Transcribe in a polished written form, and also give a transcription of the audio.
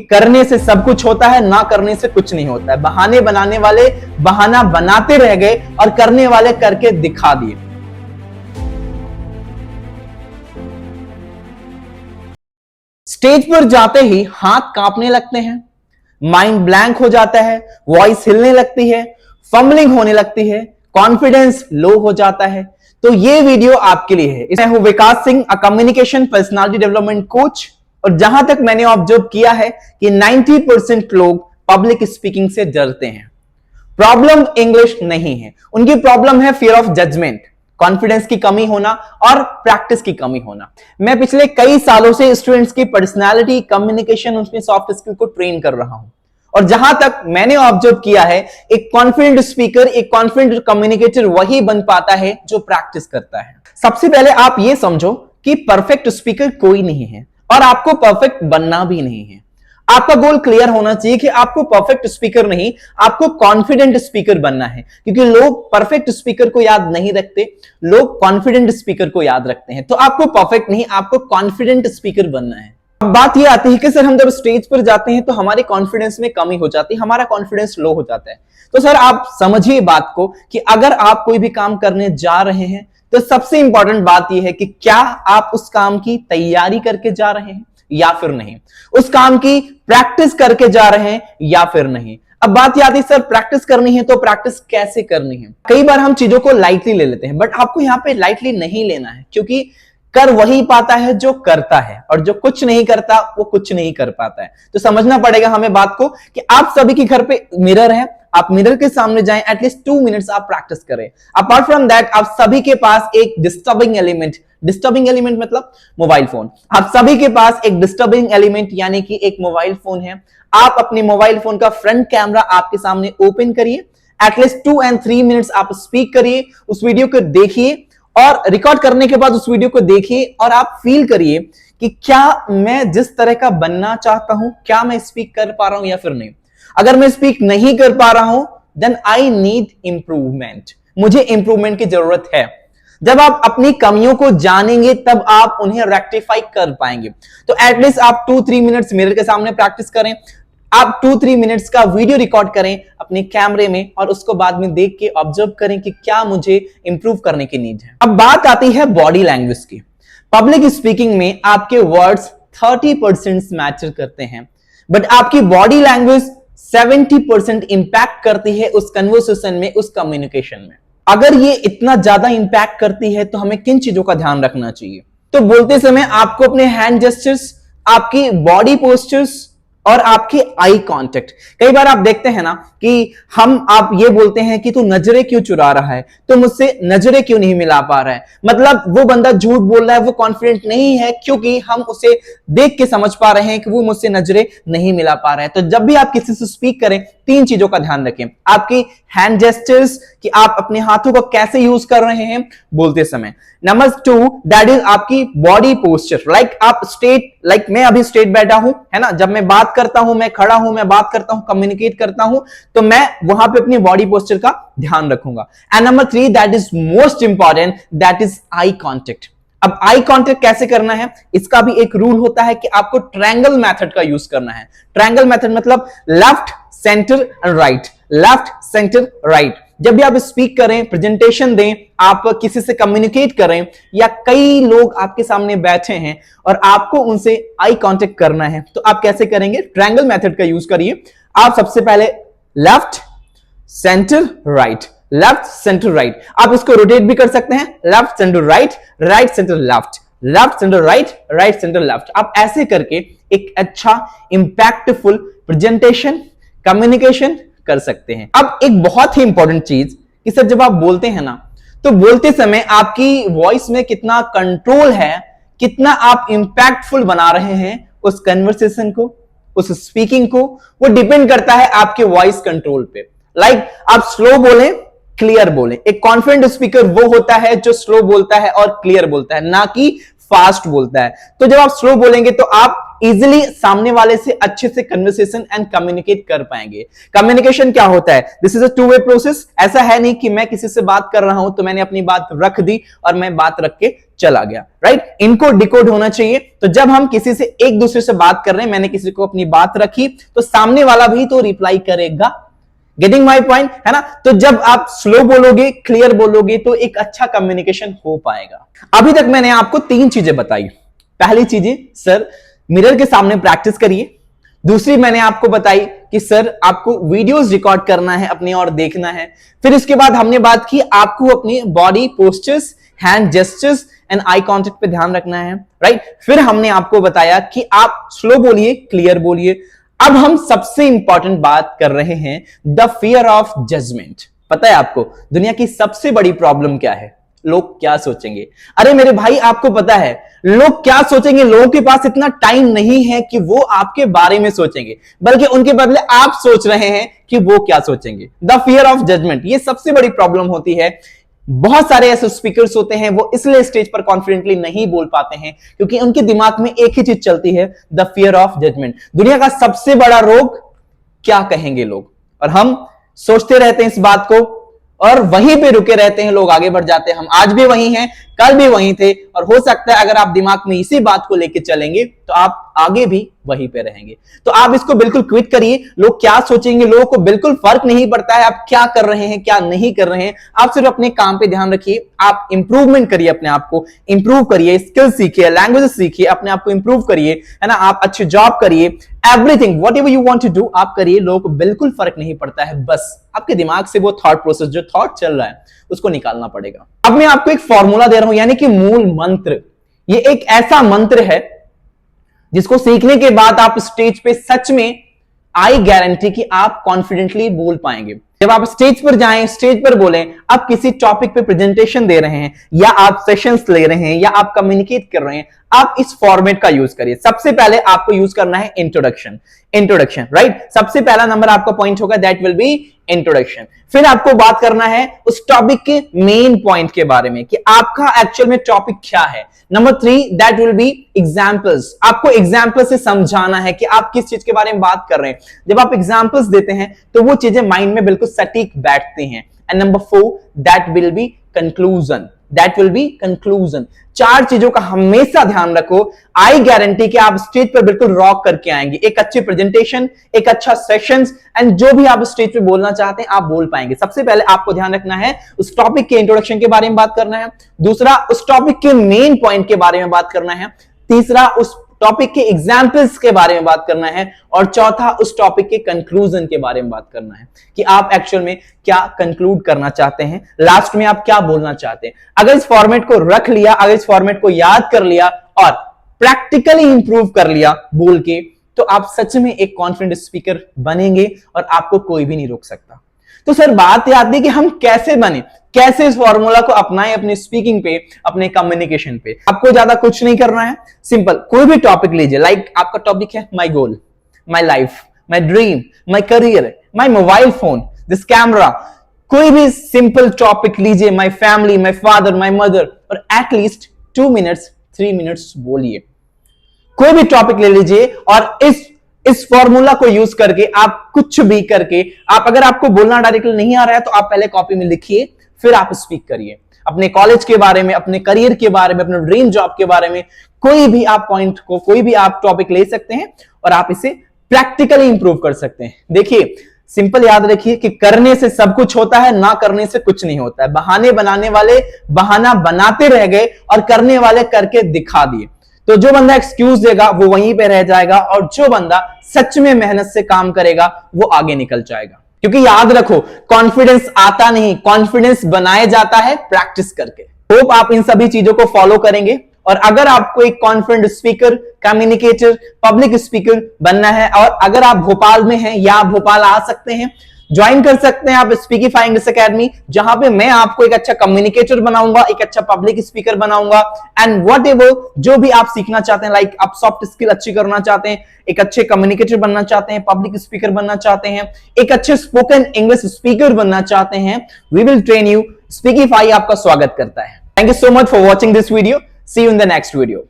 करने से सब कुछ होता है, ना करने से कुछ नहीं होता है। बहाने बनाने वाले बहाना बनाते रह गए और करने वाले करके दिखा दिए। स्टेज पर जाते ही हाथ कांपने लगते हैं, माइंड ब्लैंक हो जाता है, वॉइस हिलने लगती है, फंबलिंग होने लगती है, कॉन्फिडेंस लो हो जाता है। तो ये वीडियो आपके लिए है। मैं हूं Vikas Singh, a communication personality development coach, और जहां तक मैंने ऑब्जर्व किया है कि 90% लोग पब्लिक स्पीकिंग से डरते हैं। प्रॉब्लम इंग्लिश नहीं है, उनकी प्रॉब्लम है फियर ऑफ जजमेंट, कॉन्फिडेंस की कमी होना और प्रैक्टिस की कमी होना। मैं पिछले कई सालों से स्टूडेंट्स की पर्सनालिटी, कम्युनिकेशन, उसमें सॉफ्ट स्किल को ट्रेन कर रहा हूं, और जहां तक मैंने ऑब्जर्व किया है, एक कॉन्फिडेंट स्पीकर, एक कॉन्फिडेंट कम्युनिकेटर वही बन पाता है जो प्रैक्टिस करता है। सबसे पहले आप ये समझो कि परफेक्ट स्पीकर कोई नहीं है और आपको परफेक्ट बनना भी नहीं है। आपका गोल क्लियर होना चाहिए कि आपको परफेक्ट स्पीकर नहीं, आपको कॉन्फिडेंट स्पीकर बनना है, क्योंकि लोग परफेक्ट स्पीकर को याद नहीं रखते, लोग कॉन्फिडेंट स्पीकर को याद रखते हैं। तो आपको परफेक्ट नहीं, आपको कॉन्फिडेंट स्पीकर बनना है। अब बात यह आती है कि सर हम जब स्टेज पर जाते हैं तो हमारे कॉन्फिडेंस में कमी हो जाती है, हमारा कॉन्फिडेंस लो हो जाता है। तो सर आप समझिए बात को कि अगर आप कोई भी काम करने जा रहे हैं तो सबसे इंपॉर्टेंट बात यह है कि क्या आप उस काम की तैयारी करके जा रहे हैं या फिर नहीं, उस काम की प्रैक्टिस करके जा रहे हैं या फिर नहीं। अब बात यह आती है सर प्रैक्टिस करनी है तो प्रैक्टिस कैसे करनी है। कई बार हम चीजों को लाइटली ले लेते हैं, बट आपको यहां पे लाइटली नहीं लेना है, क्योंकि कर वही पाता है जो करता है, और जो कुछ नहीं करता वो कुछ नहीं कर पाता है। तो समझना पड़ेगा हमें बात को कि आप सभी के घर पे मिरर है, आप मिरर के सामने जाएं, एटलीस्ट 2 मिनट्स आप प्रैक्टिस करें। अपार्ट फ्रॉम दैट आप सभी के पास एक डिस्टर्बिंग एलिमेंट मतलब मोबाइल फोन, आप सभी के पास एक डिस्टर्बिंग एलिमेंट यानी कि एक मोबाइल फोन है। आप अपने मोबाइल फोन का फ्रंट कैमरा आपके सामने ओपन करिए, एटलीस्ट 2 and 3 मिनट्स आप स्पीक करिए, उस वीडियो को देखिए, और रिकॉर्ड करने के बाद उस वीडियो को देखिए और आप फील करिए कि क्या मैं जिस तरह का बनना चाहता हूं, क्या मैं स्पीक कर पा रहा हूं या फिर नहीं। अगर मैं स्पीक नहीं कर पा रहा हूं, देन आई नीड इंप्रूवमेंट, मुझे इंप्रूवमेंट की जरूरत है। जब आप अपनी कमियों को जानेंगे तब आप उन्हें रेक्टिफाई कर पाएंगे। तो एटलीस्ट आप 2-3 मिनट्स मिरर के सामने प्रैक्टिस करें, आप 2-3 मिनट्स का वीडियो रिकॉर्ड करें अपने कैमरे में, और उसको बाद में देख के ऑब्जर्व करें कि क्या मुझे इंप्रूव करने की नीड है। अब बात आती है बॉडी लैंग्वेज की। पब्लिक स्पीकिंग में आपके वर्ड्स 30% मैटर करते हैं, बट आपकी बॉडी लैंग्वेज 70% इंपैक्ट करती है उस कन्वर्सेशन में, उस कम्युनिकेशन में। अगर ये इतना ज्यादा इंपैक्ट करती है तो हमें किन चीजों का ध्यान रखना चाहिए। तो बोलते समय आपको अपने हैंड जेस्चर्स, आपकी बॉडी पोस्चर्स और आपके आई कांटेक्ट, कई बार आप देखते हैं ना कि आप ये बोलते हैं कि तू नजरें क्यों चुरा रहा है, तो मुझसे नजरें क्यों नहीं मिला पा रहा है, मतलब वो बंदा झूठ बोल रहा है, वो कॉन्फिडेंट नहीं है, क्योंकि हम उसे देख के समझ पा रहे हैं कि वो मुझसे नजरें नहीं मिला पा रहा है। तो जब भी आप किसी से स्पीक करें, 3 चीजों का ध्यान रखें। आपकी हैंड जेस्चर्स, कि आप अपने हाथों को कैसे यूज कर रहे हैं बोलते समय। नंबर 2, दैट इज आपकी बॉडी पोस्चर, लाइक आप स्ट्रेट, लाइक मैं अभी स्ट्रेट बैठा हूं, है ना, जब मैं बात करता हूं, मैं खड़ा हूं, मैं बात करता हूं, कम्युनिकेट करता हूं, तो मैं वहां पे अपनी बॉडी पोस्चर का ध्यान रखूंगा। And number 3, that is most important, that is eye contact. अब आई कांटेक्ट कैसे करना है, इसका भी एक रूल होता है कि आपको ट्रायंगल मेथड का यूज करना है। ट्रायंगल मेथड मतलब left, centre and right, left, centre, right. जब भी आप स्पीक करें, प्रेजेंटेशन दें, आप किसी से कम्युनिकेट करें, या कई लोग आपके सामने बैठे हैं और आपको उनसे आई कांटेक्ट करना है, तो आप कैसे करेंगे? ट्रायंगल मेथड का यूज करिए। आप सबसे पहले left, centre, right, left, centre, right. आप इसको रोटेट भी कर सकते हैं, left, centre, right, right, centre, left, left, centre, right, right, centre, left. आप ऐसे करके एक अच्छा इंपैक्टफुल प्रेजेंटेशन, कम्युनिकेशन कर सकते हैं। अब एक बहुत ही इंपॉर्टेंट चीज कि सर जब आप बोलते हैं ना, तो बोलते समय आपकी वॉइस में कितना कंट्रोल है, कितना आप इंपैक्टफुल बना रहे हैं उस कन्वर्सेशन को, उस स्पीकिंग को, वो डिपेंड करता है आपके वॉइस कंट्रोल पे। लाइक आप स्लो बोलें, क्लियर बोलें। एक कॉन्फिडेंट स्पीकर वो होता है जो स्लो बोलता है और क्लियर बोलता है, ना कि फास्ट बोलता है। तो जब आप स्लो बोलेंगे तो आप इजिली सामने वाले से अच्छे से कन्वर्सेशन एंड कम्युनिकेट कर पाएंगे। कम्युनिकेशन क्या होता है? This is a two way process. ऐसा है नहीं कि मैं किसी से बात कर रहा हूं तो मैंने अपनी बात रख दी और मैं बात रख के चला गया, राइट? इनको डिकोड होना चाहिए। तो जब हम किसी से एक दूसरे से बात कर रहे हैं, मैंने किसी को अपनी बात रखी तो सामने वाला भी तो रिप्लाई करेगा। गेटिंग माई पॉइंट, है ना? तो जब आप स्लो बोलोगे, क्लियर बोलोगे तो एक अच्छा कम्युनिकेशन हो पाएगा। अभी तक मैंने आपको 3 चीजें बताई। पहली चीजें, सर मिरर के सामने प्रैक्टिस करिए। दूसरी मैंने आपको बताई कि सर आपको वीडियोस रिकॉर्ड करना है, अपनी और देखना है। फिर उसके बाद हमने बात की आपको अपनी body postures, hand gestures and eye contact पे ध्यान रखना है, राइट? फिर हमने आपको बताया कि आप स्लो बोलिए, क्लियर बोलिए। अब हम सबसे इंपॉर्टेंट बात कर रहे हैं, द फियर ऑफ जजमेंट। पता है आपको दुनिया की सबसे बड़ी प्रॉब्लम क्या है? लोग क्या सोचेंगे। अरे मेरे भाई, आपको पता है लोग क्या सोचेंगे? लोगों के पास इतना टाइम नहीं है कि वो आपके बारे में सोचेंगे, बल्कि उनके बदले आप सोच रहे हैं कि वो क्या सोचेंगे। द फियर ऑफ जजमेंट, ये सबसे बड़ी प्रॉब्लम होती है। बहुत सारे ऐसे स्पीकर्स होते हैं, वो इसलिए स्टेज पर कॉन्फिडेंटली नहीं बोल पाते हैं क्योंकि उनके दिमाग में एक ही चीज चलती है, द फियर ऑफ जजमेंट। दुनिया का सबसे बड़ा रोग, क्या कहेंगे लोग। और हम सोचते रहते हैं इस बात को और वहीं पे रुके रहते हैं, लोग आगे बढ़ जाते हैं। हम आज भी वहीं हैं, कल भी वहीं थे, और हो सकता है अगर आप दिमाग में इसी बात को लेके चलेंगे तो आप आगे भी वहीं पे रहेंगे। तो आप इसको बिल्कुल क्विट करिए। लोग क्या सोचेंगे, लोगों को बिल्कुल फर्क नहीं पड़ता है आप क्या कर रहे हैं, क्या नहीं कर रहे हैं। आप सिर्फ अपने काम पे ध्यान रखिए, आप इंप्रूवमेंट करिए, अपने आप को इंप्रूव करिए, स्किल सीखिए, लैंग्वेज सीखिए, अपने आप को इंप्रूव करिए, है ना? आप अच्छी जॉब करिए, everything whatever you want to do आप करिए। लोगों को बिल्कुल फर्क नहीं पड़ता है, बस आपके दिमाग से वो थॉट प्रोसेस, जो थॉट चल रहा है, उसको निकालना पड़ेगा। अब मैं आपको एक फॉर्मूला दे रहा हूं, यानी कि मूल मंत्र। ये एक ऐसा मंत्र है जिसको सीखने के बाद आप स्टेज पे सच में, आई गारंटी कि आप कॉन्फिडेंटली बोल पाएंगे। जब आप स्टेज पर जाएं, स्टेज पर बोलें, आप किसी टॉपिक पे प्रेजेंटेशन दे रहे हैं या आप सेशंस ले रहे हैं या आप कम्युनिकेट कर रहे हैं, आप इस फॉर्मेट का यूज करिए। सबसे पहले आपको यूज करना है इंट्रोडक्शन। Introduction, right? सबसे पहला नंबर आपका पॉइंट होगा, दैट विल बी इंट्रोडक्शन। फिर आपको बात करना है उस टॉपिक के मेन पॉइंट के बारे में कि आपका एक्चुअल में टॉपिक क्या है। Number 3, that will be examples. आपको एग्जाम्पल से समझाना है कि आप किस चीज के बारे में बात कर रहे हैं। जब आप एग्जाम्पल्स देते हैं तो वो चीजें माइंड में बिल्कुल सटीक बैठती हैं। And number 4, that will be conclusion. That will be conclusion. 4 चीजों का हमेशा ध्यान रखो। आई गारंटी कि आप स्टेज पर बिल्कुल रॉक करके आएंगे। एक अच्छी प्रेजेंटेशन, एक अच्छा सेशंस, एंड जो भी आप स्टेज पे बोलना चाहते हैं आप बोल पाएंगे। सबसे पहले आपको ध्यान रखना है उस टॉपिक के इंट्रोडक्शन के बारे में बात करना है। दूसरा, उस टॉपिक के मेन पॉइंट के बारे में बात करना है। तीसरा, उस टॉपिक के एग्जाम्पल्स के बारे में बात करना है। और चौथा, उस टॉपिक के कंक्लूजन के बारे में बात करना है कि आप एक्चुअल में क्या कंक्लूड करना चाहते हैं, लास्ट में आप क्या बोलना चाहते हैं। अगर इस फॉर्मेट को रख लिया, अगर इस फॉर्मेट को याद कर लिया और प्रैक्टिकली इंप्रूव कर लिया बोल के, तो आप सच में एक कॉन्फिडेंट स्पीकर बनेंगे और आपको कोई भी नहीं रोक सकता। तो सर बात आती है कि हम कैसे बने, कैसे इस फॉर्मूला को अपनाएं अपनी स्पीकिंग पे, अपने कम्युनिकेशन पे। आपको ज्यादा कुछ नहीं करना है, सिंपल कोई भी टॉपिक लीजिए। लाइक आपका टॉपिक है my goal, my life, my dream, my career, my mobile phone, this camera. कोई भी सिंपल टॉपिक लीजिए, my family, my father, my mother, और एटलीस्ट 2 मिनट्स 3 मिनट्स बोलिए। कोई भी टॉपिक ले लीजिए और इस फॉर्मूला को यूज करके आप कुछ भी करके, आप अगर आपको बोलना डायरेक्टली नहीं आ रहा है तो आप पहले कॉपी में लिखिए, फिर आप स्पीक करिए। अपने कॉलेज के बारे में, अपने करियर के बारे में, अपने ड्रीम जॉब के बारे में, कोई भी आप पॉइंट को, कोई भी आप टॉपिक ले सकते हैं और आप इसे प्रैक्टिकली इंप्रूव कर सकते हैं। देखिए, सिंपल याद रखिए कि करने से सब कुछ होता है, ना करने से कुछ नहीं होता है। बहाने बनाने वाले बहाना बनाते रह गए और करने वाले करके दिखा दिए। तो जो बंदा एक्सक्यूज देगा वो वहीं पे रह जाएगा, और जो बंदा सच में मेहनत से काम करेगा वो आगे निकल जाएगा। क्योंकि याद रखो, कॉन्फिडेंस आता नहीं, कॉन्फिडेंस बनाया जाता है प्रैक्टिस करके। होप आप इन सभी चीजों को फॉलो करेंगे। और अगर आपको एक confident speaker, communicator, public speaker बनना है, और अगर आप भोपाल में हैं या भोपाल आ सकते हैं, ज्वाइन कर सकते हैं आप स्पीकिफाई इंग्लिश एकेडमी, जहां पे मैं आपको एक अच्छा कम्युनिकेटर बनाऊंगा, एक अच्छा पब्लिक स्पीकर बनाऊंगा, एंड व्हाटएवर जो भी आप सीखना चाहते हैं, लाइक आप सॉफ्ट स्किल अच्छी करना चाहते हैं, एक अच्छे कम्युनिकेटर बनना चाहते हैं, पब्लिक स्पीकर बनना चाहते हैं, एक अच्छे स्पोकन इंग्लिश स्पीकर बनना चाहते हैं, we will train you. Speakify आपका स्वागत करता है। Thank you so much for watching this video. See you in the next video.